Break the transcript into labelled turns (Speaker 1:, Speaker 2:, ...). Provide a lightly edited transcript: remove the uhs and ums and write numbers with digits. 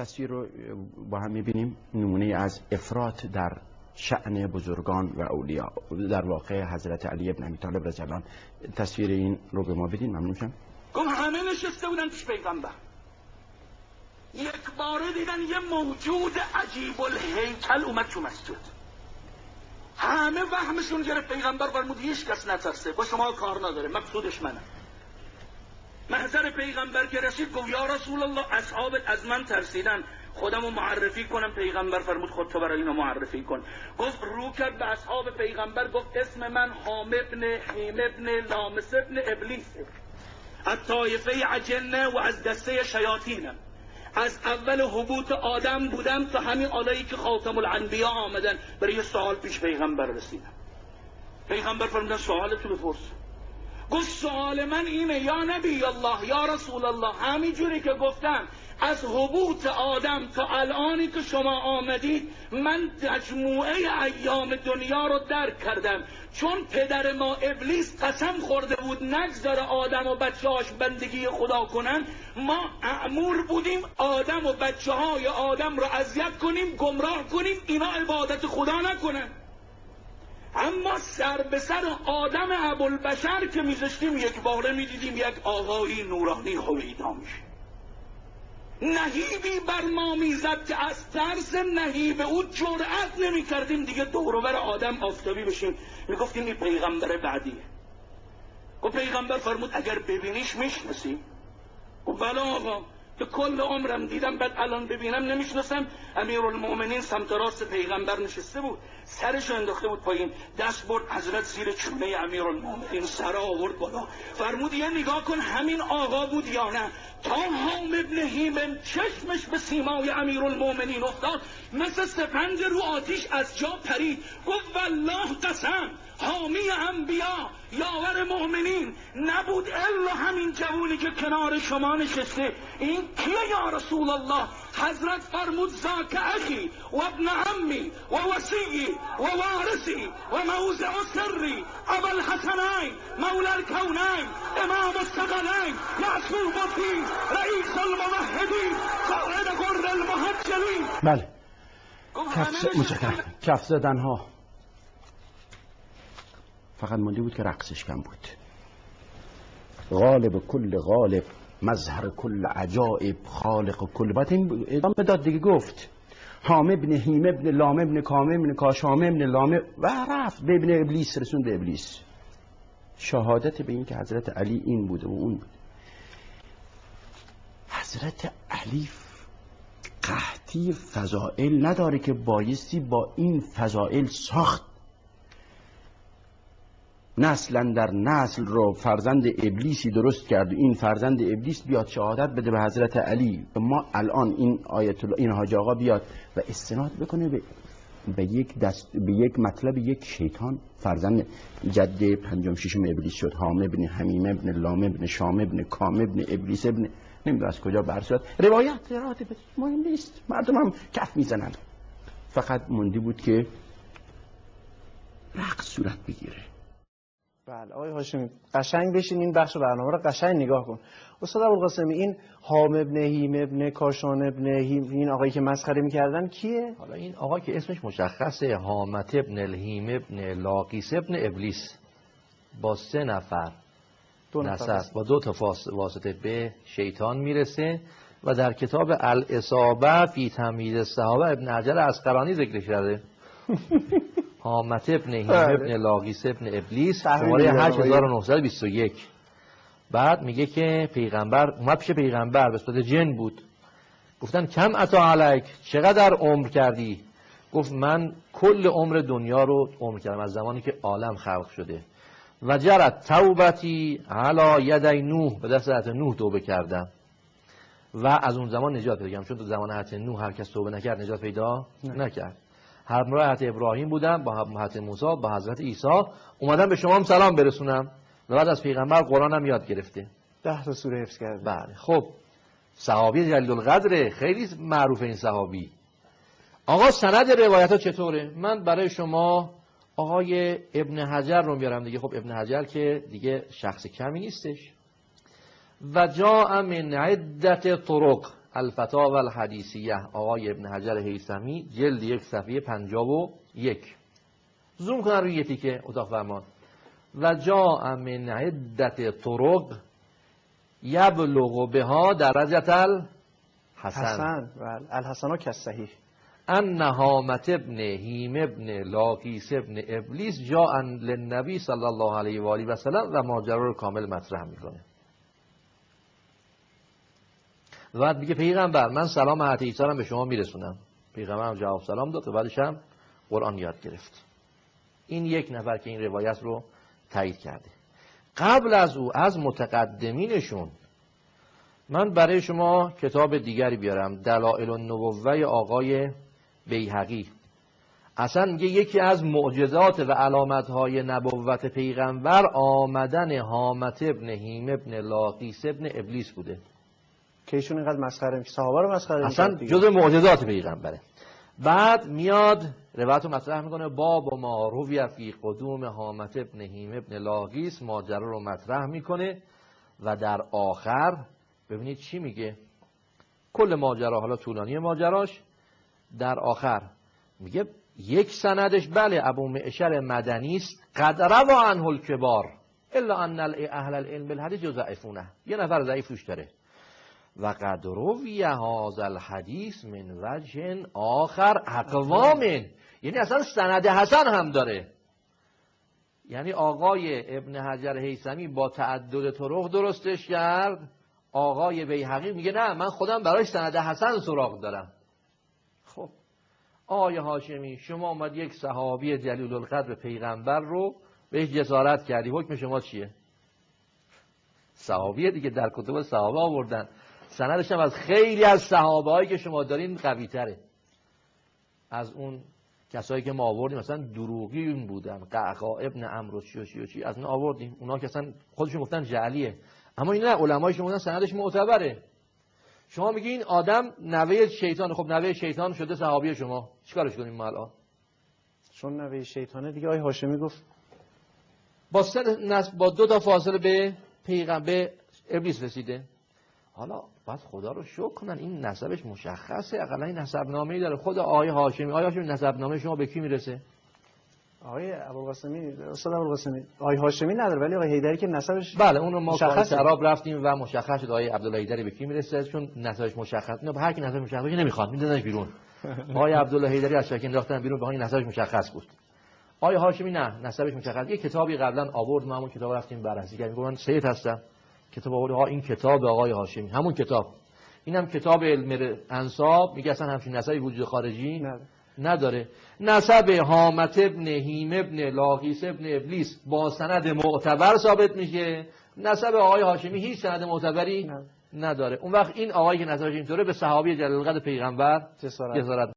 Speaker 1: تصویر رو با هم می‌بینیم، نمونه از افراط در شأن بزرگان و اولیاء، در واقع حضرت علی ابن ابی طالب رضی الله عنه. تصویر این رو به ما بدین، ممنون شم.
Speaker 2: گفت همه نشسته بودن پیش پیغمبر، یک باره دیدن یه موجود عجیب الهیکل اومد تو مسجد. همه وهمشون گرفت، پیغمبر فرمود هیچ کس نترسه، با شما کار نداره، مقصودش منم. محضر پیغمبر که رسید گفت یا رسول الله اصحابت از من ترسیدن، خودمو معرفی کنم. پیغمبر فرمود خودتو برای اینا معرفی کن. گفت رو کرد به اصحاب پیغمبر، گفت اسم من حام ابن حیم ابن لامس ابن ابلیس، از طایفه عجنه و از دسته شیاطینم. از اول حبوط آدم بودم تا همین آلایی که خاتم الانبیا آمدن. برای یه سوال پیش پیغمبر رسیدم. پیغمبر فرمودن سوالتو بپرس. گفت سوال من اینه یا نبی الله یا رسول الله، همین جوری که گفتم از حبوط آدم تا الانی که شما آمدید من مجموعه ایام دنیا رو درک کردم، چون پدر ما ابلیس قسم خورده بود نگذاره آدم و بچه‌هاش بندگی خدا کنن، ما مأمور بودیم آدم و بچه‌های آدم رو اذیت کنیم، گمراه کنیم، اینا عبادت خدا نکنن. اما سر به سر آدم ابوالبشر که میذاشتیم یک باره میدیدیم یک آقایی نورانی هویدا میشه، نهیبی بر ما میزد که از ترس نهیب او جرأت نمیکردیم دیگه دوروبر آدم آفتابی بشیم. میگفتیم این پیغمبر بعدیه. و پیغمبر فرمود اگر ببینیش میشناسی؟ و بله آقا، که کل عمرم دیدم، بعد الان ببینم نمیشناسم. امیرالمؤمنین سمت راست پیغمبر نشسته بود، سرش انداخته بود پایین، دست برد حضرت زیر چونه امیرالمؤمنین، سر آورد بالا، فرمود یه نگاه کن همین آقا بود یا نه؟ تا حام ابن حیم چشمش به سیمای امیرالمؤمنین افتاد، مثل سپنج رو آتیش از جا پرید. گفت والله قسم حامی انبیا یاور مؤمنین نبود الا همین جوونی که کنار شما نشسته. این کیه یا رسول الله؟ حضرت فرمود ذاک اخی و ابن عمی و وصی و وارثی و موضع سری ابا الحسنین مولا الکونین امام الثقلین یعقوب الدین رئیس الموحدین قائد غر المحجلین.
Speaker 1: بله، کف زدن ها. فقط مونده بود که رقصش کم بود. غالب کل غالب، مظهر کل عجائب، خالق کل. بعد این ادامه داد دیگه، گفت حام ابن حیم ابن لام ابن کام ابن کاشام ابن لام و رفت به ابن ابلیس، رسون به ابلیس. شهادت به این که حضرت علی این بوده و اون بود. حضرت علی قحطی فضائل نداره که بایستی با این فضائل ساخت. نسلا در نسل رو فرزند ابلیسی درست کرد و این فرزند ابلیس بیاد شهادت بده به حضرت علی. ما الان این آیت الله، این حاج آقا بیاد و استناد بکنه به یک مطلب یک شیطان، فرزند جد پنجم ششم ابلیس شد. حام ابن حمیم ابن لام ابن شام ابن کام ابن ابلیس ابن نمیدونم از کجا برسد. روایت مهم نیست، مردم هم کف میزنن. فقط موندی بود که رقص صورت بگیره.
Speaker 3: بله آقای هاشمی، قشنگ بشین این بخش برنامه رو قشنگ نگاه کن. استاد ابوالقاسمی، این حام ابن حیم ابن کاشان ابن حیم، این آقایی که مسخره میکردن کیه؟
Speaker 4: حالا این آقا که اسمش مشخصه، حامت ابن الحیم ابن لاقیس ابن ابلیس، با 3 نفر نسب با 2 تا واسطه به شیطان میرسه و در کتاب الاصابه فی تمییز الصحابه ابن حجر عسقلانی ذکر شده. حامت ابن حیم ابن لاقیس ابن ابلیس، شماره 8921. بعد میگه که پیغمبر اومد پیش پیغمبر، به صورت جن بود. گفتن کم عطا علیک، چقدر عمر کردی؟ گفت من کل عمر دنیا رو عمر کردم، از زمانی که عالم خلق شده. و جرت توبتی علی یدی نوح، به دست حضرت نوح توبه کردم و از اون زمان نجات پیدا کردم. چون تو زمان حضرت نوح هر کس توبه نکرد نجات پیدا نکرد. همراه حضرت ابراهیم بودم، با حضرت موسی، با حضرت عیسی. اومدم به شما هم سلام برسونم و بعد از پیغمبر قرآن هم یاد گرفته.
Speaker 3: 10 تا سوره حفظ کرده.
Speaker 4: بله. خب صحابی جلیل القدره، خیلی معروف این صحابی. آقا سند روایت ها چطوره؟ من برای شما آقای ابن حجر رو میارم دیگه. خب ابن حجر که دیگه شخص کمی نیستش. و جاء من عدت طرق، الفتاوی الحدیثیه آقای ابن حجر هیثمی جلد 1 صفحه 51. زوم کنن روی یه تیکه اتاق فرمان. و جاء من عدت طرق یبلغ بها درجة الحسن
Speaker 3: الحسن کالصحیح
Speaker 4: ان هامة ابن هیم ابن لاقیس ابن ابلیس جاء للنبی صلی الله علیه و آله و سلم و ماجرا رو کامل مطرح میکنه. و بعد میگه پیغمبر من سلام حضرت عیسی رو به شما میرسونم. پیغمبر هم جواب سلام داد و بعدش هم قرآن یاد گرفت. این یک نفر که این روایت رو تایید کرده. قبل از او از متقدمینشون من برای شما کتاب دیگری بیارم، دلائل النبوه آقای بیهقی. اصلا میگه یکی از معجزات و علامت‌های نبوت پیغمبر آمدن هامة ابن هیم ابن لاقیس ابن ابلیس بوده
Speaker 3: که ایشون اینقدر مسخره میشه، صحابه رو مسخره میشه،
Speaker 4: اصلا جزء معجزات پیغمبره. بعد میاد روایت رو مطرح میکنه، باب ما روی فی قدوم هامة ابن هیم ابن لاقیس، ماجرا رو مطرح میکنه و در آخر ببینید چی میگه. کل ماجرا، حالا طولانی ماجراش، در آخر میگه یک سندش بله ابو معشر مدنی است، قد روى عنه الکبار الا ان اهل العلم بالحدیث یضعفونه، یه نفر ضعیف توش داره. و قد روی هذا الحدیث من وجه آخر اقوام، یعنی اصلا سند حسن هم داره. یعنی آقای ابن حجر هیثمی با تعدد طرق درستش کرد، آقای بیهقی میگه نه من خودم براش سند حسن سراغ دارم. خب آقای هاشمی شما اومد یک صحابی جلیل القدر پیغمبر رو بهش جسارت کردی، حکم شما چیه؟ صحابیه دیگه، در کتب صحابه آوردن، سندش هم از خیلی از صحابه هایی که شما دارین قوی تره از اون کسایی که ما آوردیم. مثلا دروغیون بودن، قعقاع ابن عمرو چی از اون آوردیم، اونا که اصلا خودشون گفتن جعلیه، اما این نه، علمای شما گفتن سندش معتبره. شما میگی این آدم نوه شیطان، خب نوه شیطان شده صحابی شما، چیکارش کنیم ما الان؟
Speaker 3: چون نوه شیطانه دیگه. آقای هاشمی گفت
Speaker 4: با 2 تا فاصله به پیغمبر ابلیس رسیده. حالا باید خدا رو شکر کنن این نسبش مشخصه، اقلا این نسبنامه‌ای داره. خود آقای هاشمی، آقای هاشمی نسبنامه شما به کی میرسه؟
Speaker 3: آقای ابوالقاسمی، استاد ابوالقاسمی، آقای هاشمی نداره، ولی آقای حیدری که نسبش
Speaker 4: بله اون رو ما کار شراب رفتیم و مشخص شد آقای عبدالله حیدری به کی میرسه، چون نسبش مشخص نه، هر کی نسبش مشخص باشه نمیخواد میندازنش بیرون. آقای عبدالله حیدری از شکل انداختن بیرون، به این نسبش مشخص بود. آقای هاشمی نه، نسبش مشخص. یه کتابی قبلا آورد، ما همون کتاب رفتیم بررسی کردیم، گفتن سید هستم، کتاب آورد، این کتاب آقای هاشمی، همون کتاب. اینم کتاب علم انساب، میگه اصلا همچین نسبی وجود خارجی نداره. نسب هامة ابن هیم ابن لاقیس ابن ابلیس با سند معتبر ثابت میشه، نسب آقای هاشمی هیچ سند معتبری نداره. اون وقت این آقایی که نسبش اینطوره به صحابی جلیل القدر پیغمبر جسارت